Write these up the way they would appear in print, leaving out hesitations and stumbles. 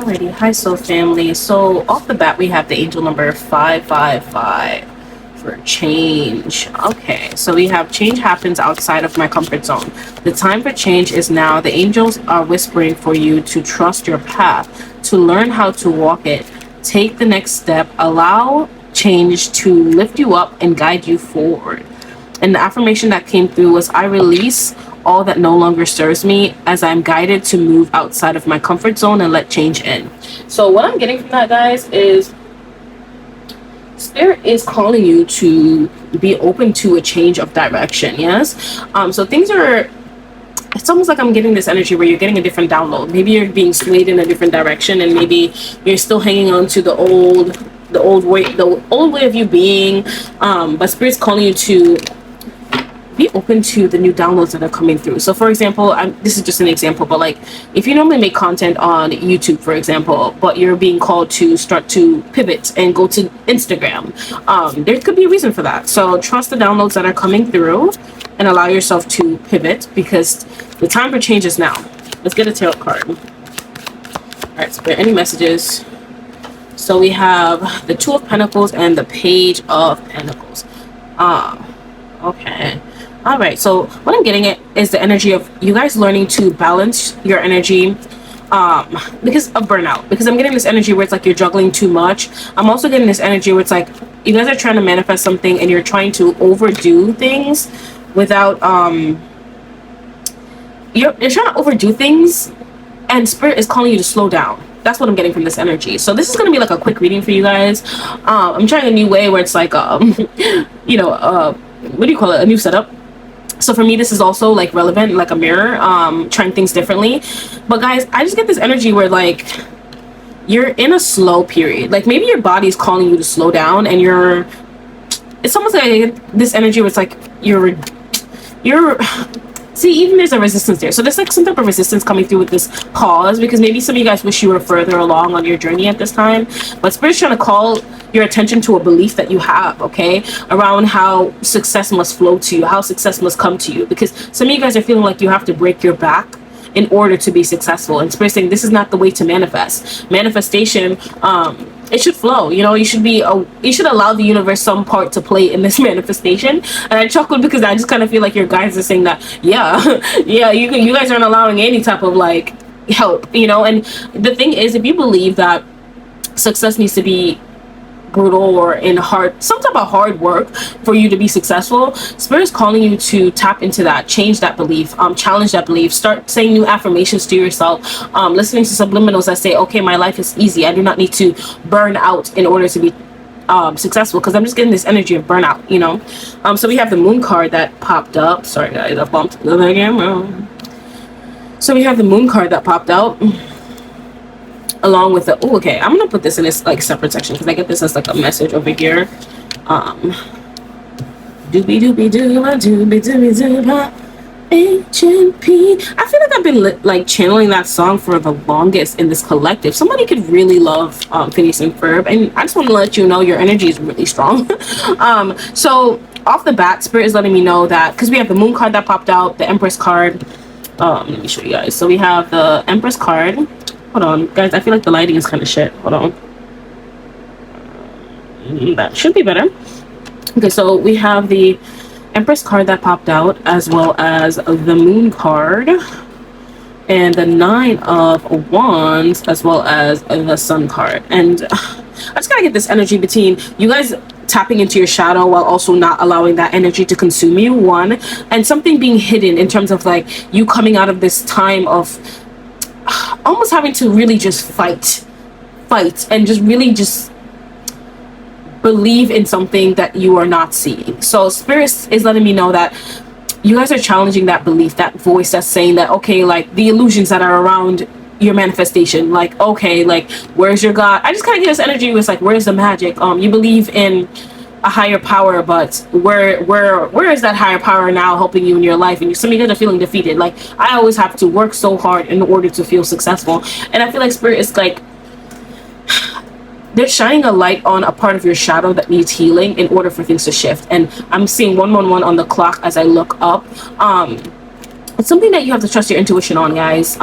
Alrighty, hi soul family. So off the bat we have the angel number 555 for change. Okay, so we have change happens outside of my comfort zone. The time for change is now. The angels are whispering for you to trust your path, to learn how to walk it. Take the next step, allow change to lift you up and guide you forward. And the affirmation that came through was, I release all that no longer serves me as I'm guided to move outside of my comfort zone and let change in. So what I'm getting from that, guys, is spirit is calling you to be open to a change of direction. Yes. So things are, it's almost like I'm getting this energy where you're getting a different download. Maybe you're being swayed in a different direction, and maybe you're still hanging on to the old way of you being. But spirit's calling you to be open to the new downloads that are coming through. So for example, this is just an example, but like if you normally make content on YouTube, for example, but you're being called to start to pivot and go to Instagram, there could be a reason for that. So trust the downloads that are coming through and allow yourself to pivot, because the time for change is now. Let's get a tarot card. All right, so any messages? So we have the Two of Pentacles and the Page of Pentacles. Okay. All right, so what I'm getting at is the energy of you guys learning to balance your energy because of burnout. Because I'm getting this energy where it's like you're juggling too much. I'm also getting this energy where it's like you guys are trying to manifest something and you're trying to overdo things without you're trying to overdo things, and spirit is calling you to slow down. That's what I'm getting from this energy. So this is going to be like a quick reading for you guys. I'm trying a new way where it's like you know, what do you call it, a new setup. So for me, this is also like relevant, like a mirror, trying things differently. But guys, I just get this energy where like you're in a slow period. Like maybe your body's calling you to slow down, and it's almost like this energy where it's like you're see, even there's a resistance there. So there's like some type of resistance coming through with this pause, because maybe some of you guys wish you were further along on your journey at this time. But spirit's trying to call your attention to a belief that you have, okay, around how success must flow to you, how success must come to you. Because some of you guys are feeling like you have to break your back in order to be successful. And spirit saying this is not the way to manifest. Manifestation, it should flow. You know, you should allow the universe some part to play in this manifestation. And I chuckled because I just kind of feel like your guys are saying that, yeah, yeah, you guys aren't allowing any type of like help, you know. And the thing is, if you believe that success needs to be brutal or in some type of hard work for you to be successful, spirit is calling you to tap into that, change that belief, challenge that belief, start saying new affirmations to yourself, listening to subliminals that say, okay, my life is easy, I do not need to burn out in order to be successful. Because I'm just getting this energy of burnout, you know. So we have the Moon card that popped up. Sorry guys, I bumped the camera. So we have the Moon card that popped out along with the, oh, okay, I'm gonna put this in this like separate section because I get this as like a message over here. Doobie doobie dooba doobie doobie dooba H&P. I feel like I've been like channeling that song for the longest in this collective. Somebody could really love Phineas and Ferb, and I just want to let you know your energy is really strong. So off the bat, spirit is letting me know that, because we have the Moon card that popped out, the Empress card. Let me show you guys. So we have the Empress card. Hold on, guys. I feel like the lighting is kind of shit. Hold on. That should be better. Okay, so we have the Empress card that popped out, as well as the Moon card, and the Nine of Wands, as well as the Sun card. And I just gotta get this energy between you guys tapping into your shadow while also not allowing that energy to consume you, one, and something being hidden in terms of like you coming out of this time of almost having to really just fight and just really just believe in something that you are not seeing. So spirit is letting me know that you guys are challenging that belief, that voice that's saying that, okay, like the illusions that are around your manifestation, like, okay, like where's your God? I just kind of get this energy was like, where's the magic? You believe in a higher power, but where is that higher power now helping you in your life? And some of you guys are feeling defeated. Like, I always have to work so hard in order to feel successful. And I feel like spirit is like, they're shining a light on a part of your shadow that needs healing in order for things to shift. And I'm seeing 111 on the clock as I look up. It's something that you have to trust your intuition on, guys.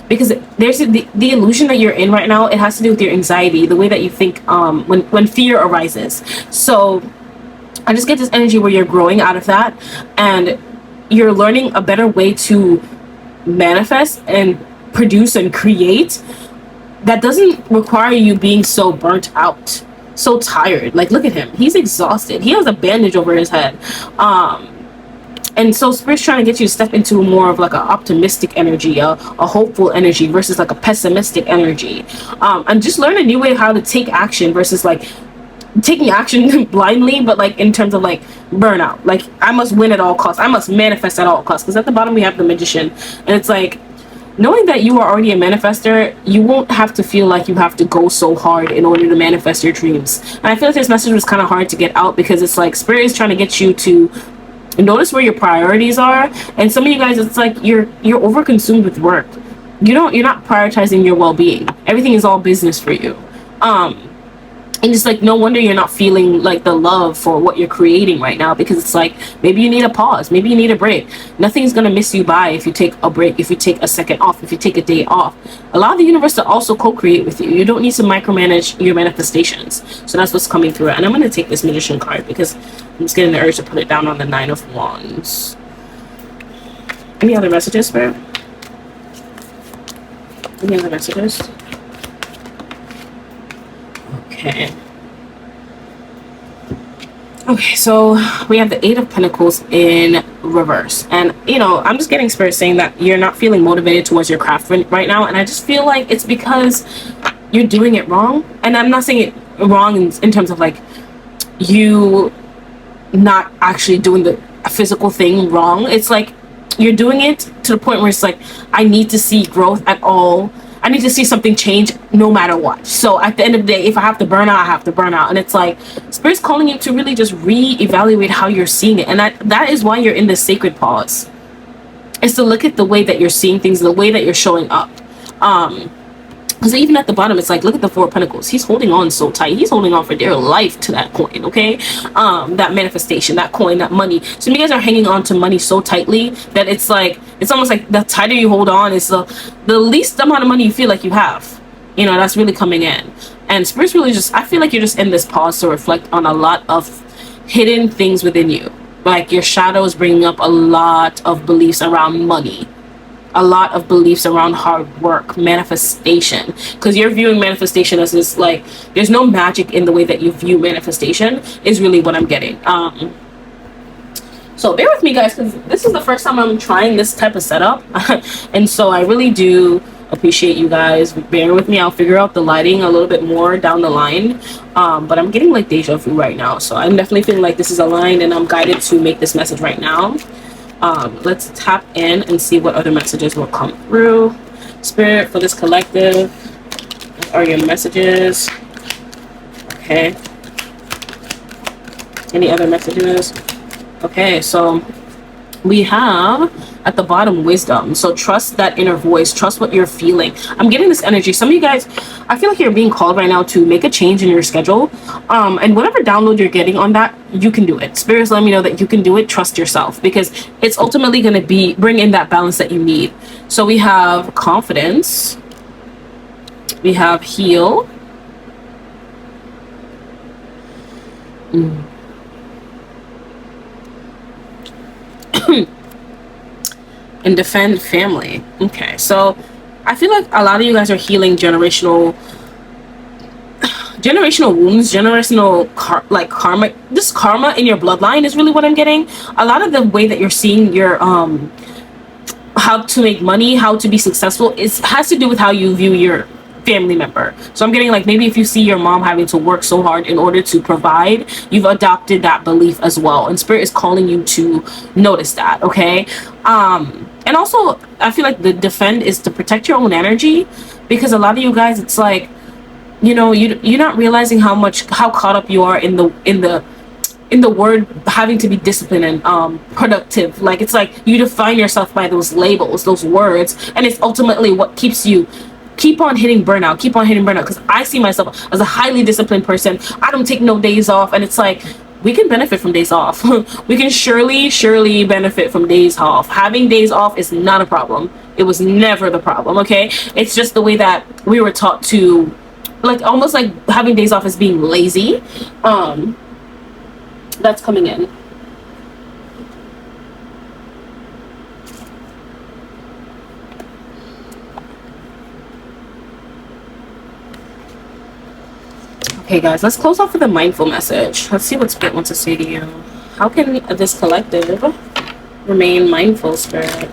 because there's the illusion that you're in right now. It has to do with your anxiety, the way that you think when fear arises. So I just get this energy where you're growing out of that, and you're learning a better way to manifest and produce and create that doesn't require you being so burnt out, so tired. Like, look at him, he's exhausted, he has a bandage over his head. And so spirit's trying to get you to step into more of like an optimistic energy, a hopeful energy versus like a pessimistic energy, and just learn a new way how to take action versus like taking action blindly, but like in terms of like burnout, like I must win at all costs, I must manifest at all costs. Because at the bottom we have the Magician, and it's like knowing that you are already a manifester, you won't have to feel like you have to go so hard in order to manifest your dreams. And I feel like this message was kind of hard to get out because it's like spirit is trying to get you to notice where your priorities are. And some of you guys, it's like you're over consumed with work. You're not prioritizing your well-being. Everything is all business for you. And it's like no wonder you're not feeling like the love for what you're creating right now, because it's like maybe you need a pause, maybe you need a break. Nothing's gonna miss you by if you take a break, if you take a second off, if you take a day off. Allow the universe to also co-create with you. You don't need to micromanage your manifestations. So that's what's coming through. And I'm gonna take this Magician card because I'm just getting the urge to put it down on the Nine of Wands. Any other messages, Spirit? Any other messages? Okay, so we have the Eight of Pentacles in reverse, and I'm just getting spirit saying that you're not feeling motivated towards your craft right now, and I just feel like it's because you're doing it wrong. And I'm not saying it wrong in terms of like you not actually doing the physical thing wrong. It's like you're doing it to the point where it's like, I need to see growth at all. I need to see something change no matter what. So at the end of the day, if I have to burn out, I have to burn out. And it's like spirit's calling you to really just reevaluate how you're seeing it. And that is why you're in this sacred pause. It's to look at the way that you're seeing things, the way that you're showing up. Because even at the bottom, it's like, look at the Four of Pentacles. He's holding on so tight. He's holding on for dear life to that coin, okay? That manifestation, that coin, that money. So you guys are hanging on to money so tightly that it's like, it's almost like the tighter you hold on is the least amount of money you feel like you have. That's really coming in. And spirit's really just, I feel like you're just in this pause to reflect on a lot of hidden things within you. Like your shadow is bringing up a lot of beliefs around money. A lot of beliefs around hard work, manifestation, because you're viewing manifestation as this, like, there's no magic in the way that you view manifestation is really what I'm getting. So bear with me, guys, because this is the first time I'm trying this type of setup. And so I really do appreciate you guys bearing with me. I'll figure out the lighting a little bit more down the line, but I'm getting like deja vu right now, so I'm definitely feeling like this is aligned and I'm guided to make this message right now. Let's tap in and see what other messages will come through. Spirit, for this collective, what are your messages? Okay. Any other messages? Okay, so we have at the bottom wisdom. So trust that inner voice, trust what you're feeling. I'm getting this energy. Some of you guys, I feel like you're being called right now to make a change in your schedule, and whatever download you're getting on that, you can do it. Spirit's letting me know that you can do it. Trust yourself, because it's ultimately going to bring in that balance that you need. So we have confidence, we have heal, and defend family. Okay, so I feel like a lot of you guys are healing generational wounds, like karma. This karma in your bloodline is really what I'm getting. A lot of the way that you're seeing your how to make money, how to be successful, has to do with how you view your family member. So I'm getting like, maybe if you see your mom having to work so hard in order to provide, you've adopted that belief as well, and spirit is calling you to notice that. Okay, and also I feel like the defend is to protect your own energy, because a lot of you guys, it's like, you're not realizing how caught up you are in the word having to be disciplined and productive. Like, it's like you define yourself by those labels, those words, and it's ultimately what keeps you keep on hitting burnout, because I see myself as a highly disciplined person. I don't take no days off, and it's like we can benefit from days off. We can surely benefit from days off. Having days off is not a problem. It was never the problem, okay? It's just the way that we were taught to, like, almost like having days off as being lazy. That's coming in. Okay, guys, let's close off with a mindful message. Let's see what Spirit wants to say to you. How can this collective remain mindful, Spirit?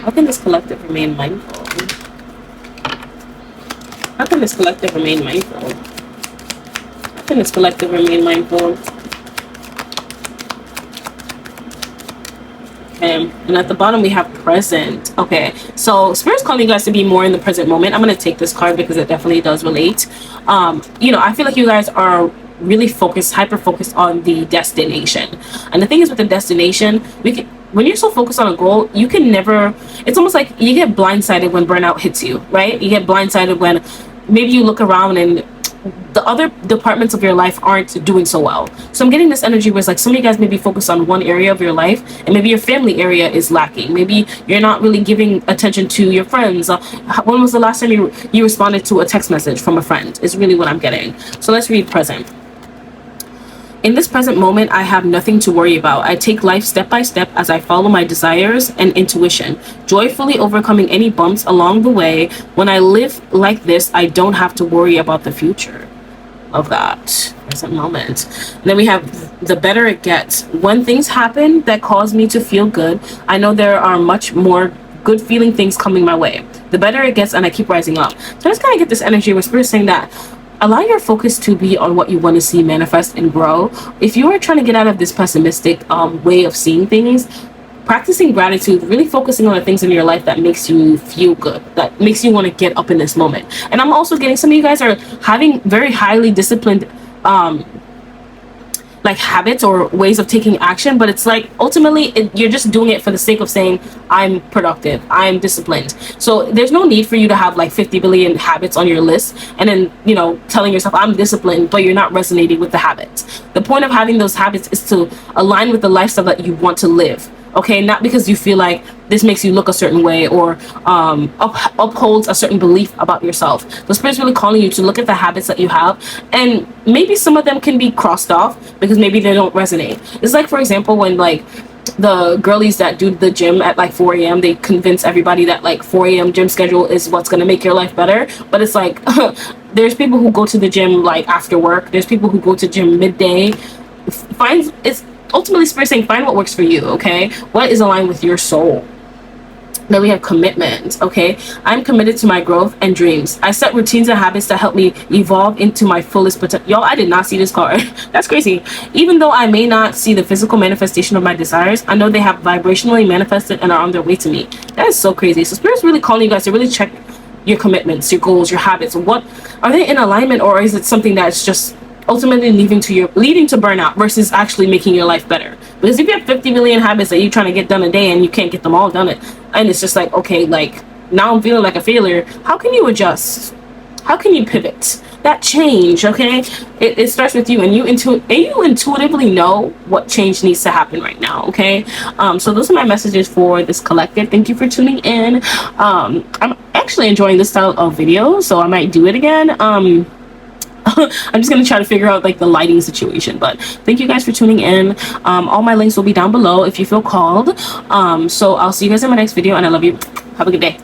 How can this collective remain mindful? How can this collective remain mindful? How can this collective remain mindful? Okay, and at the bottom we have present. Okay, so Spirit's calling you guys to be more in the present moment. I'm going to take this card because it definitely does relate. You know, I feel like you guys are really focused, hyper focused on the destination. And the thing is, with the destination, when you're so focused on a goal, you can never, it's almost like you get blindsided when burnout hits you, right? You get blindsided when maybe you look around and the other departments of your life aren't doing so well. So I'm getting this energy where it's like some of you guys may be focused on one area of your life, and maybe your family area is lacking. Maybe you're not really giving attention to your friends. When was the last time you responded to a text message from a friend is really what I'm getting. So let's read present. In this present moment, I have nothing to worry about. I take life step by step as I follow my desires and intuition, joyfully overcoming any bumps along the way. When I live like this, I don't have to worry about the future. Of that present moment. And then we have the better it gets. When things happen that cause me to feel good, I know there are much more good feeling things coming my way. The better it gets, and I keep rising up. So I just kind of get this energy where Spirit's saying that allow your focus to be on what you want to see manifest and grow. If you are trying to get out of this pessimistic way of seeing things, practicing gratitude, really focusing on the things in your life that makes you feel good, that makes you want to get up in this moment. And I'm also getting some of you guys are having very highly disciplined like habits or ways of taking action, but it's like ultimately you're just doing it for the sake of saying I'm productive, I'm disciplined. So there's no need for you to have like 50 billion habits on your list and then, you know, telling yourself I'm disciplined, but you're not resonating with the habits. The point of having those habits is to align with the lifestyle that you want to live. Okay, not because you feel like this makes you look a certain way or upholds a certain belief about yourself. The Spirit's really calling you to look at the habits that you have, and maybe some of them can be crossed off because maybe they don't resonate. It's like, for example, when like the girlies that do the gym at like 4 a.m. they convince everybody that like 4 a.m. gym schedule is what's going to make your life better, but it's like there's people who go to the gym like after work, there's people who go to gym midday. It's ultimately Spirit saying find what works for you. Okay, what is aligned with your soul. Then we have commitment. Okay, I'm committed to my growth and dreams. I set routines and habits that help me evolve into my fullest potential. Y'all, I did not see this card. That's crazy. Even though I may not see the physical manifestation of my desires, I know they have vibrationally manifested and are on their way to me. That is so crazy. So Spirit's really calling you guys to really check your commitments, your goals, your habits. What are they in alignment, or is it something that's just ultimately leading to burnout versus actually making your life better? Because if you have 50 million habits that you're trying to get done a day and you can't get them all done, and it's just like, okay, like now I'm feeling like a failure, how can you adjust? How can you pivot? That change, okay, it starts with you, and you intuitively know what change needs to happen right now. Okay, so those are my messages for this collective. Thank you for tuning in. I'm actually enjoying this style of video, so I might do it again. I'm just gonna try to figure out like the lighting situation, but thank you guys for tuning in. All my links will be down below if you feel called. So I'll see you guys in my next video, and I love you. Have a good day.